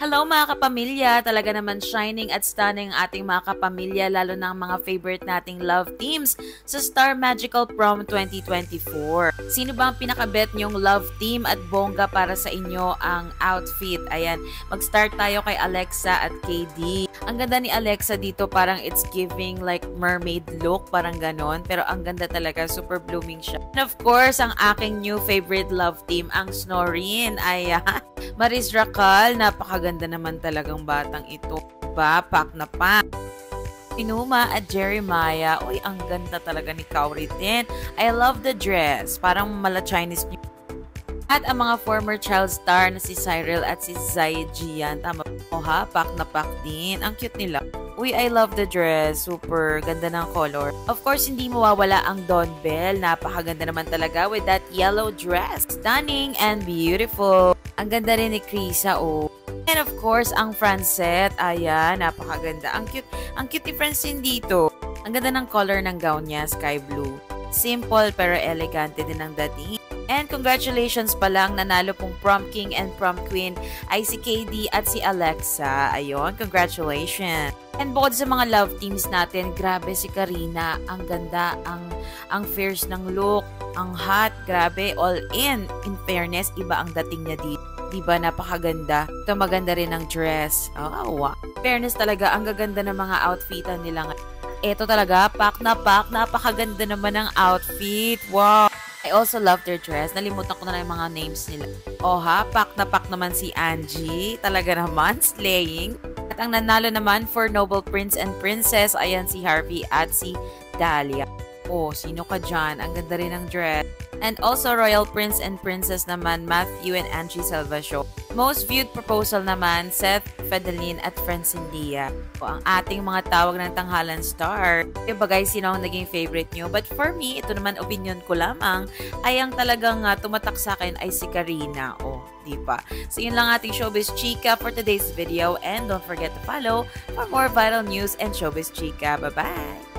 Hello mga kapamilya! Talaga naman shining at stunning ating mga kapamilya lalo ng mga favorite nating love teams sa Star Magical Prom 2024. Sino ba ang pinakabet niyong love team at bongga para sa inyo ang outfit? Ayan, mag-start tayo kay Alexa at KD. Ang ganda ni Alexa dito, parang it's giving like mermaid look, parang ganon. Pero ang ganda talaga, super blooming siya. And of course, ang aking new favorite love team, ang Snorin. Ayan, Maris Racal, napakaganda naman talagang batang ito. Pak na pa. Inuma at Jeremiah, uy, ang ganda talaga ni Kaori din. I love the dress, parang mala Chinese. At ang mga former child star na si Cyril at si Zai Jian, tama po ha, pak na pak din. Ang cute nila. Uy, I love the dress. Super ganda ng color. Of course, hindi mawawala ang Dawn Bell. Napakaganda naman talaga with that yellow dress. Stunning and beautiful. Ang ganda rin ni Krisa, oh. And of course, ang Francette. Ayan, napakaganda. Ang cute ni Francine dito. Ang ganda ng color ng gown niya, sky blue. Simple pero elegante din ang dating. And congratulations pa lang, nanalo pong prom king and prom queen ay si KD at si Alexa. Ayun, congratulations. And bukod sa mga love teams natin, grabe si Karina. Ang ganda, ang fierce ng look, ang hot, grabe, all in. In fairness, iba ang dating niya dito. Diba, napakaganda. Ito maganda rin ang dress. Oh, wow. Fairness talaga, ang gaganda ng mga outfitan nila. Ito talaga, pak, napakaganda naman ang outfit. Wow. I also love their dress. Nalimutan ko na lang yung mga names nila. Oh ha, pak naman si Angie. Talaga naman, slaying. At ang nanalo naman for Noble Prince and Princess, ayan si Harvey at si Dahlia. Oh, sino ka dyan? Ang ganda rin ng dress. And also Royal Prince and Princess naman, Matthew and Angie Salvasio. Most viewed proposal naman, Seth, Fedeline at Francine Dia. O, ang ating mga tawag ng tanghalan star. Diba guys, sino ang naging favorite nyo? But for me, ito naman opinion ko lamang, ay ang talagang tumatak sa akin ay si Karina. O, diba? So yun lang ating Showbiz Chika for today's video. And don't forget to follow for more viral news and Showbiz Chika. Bye-bye!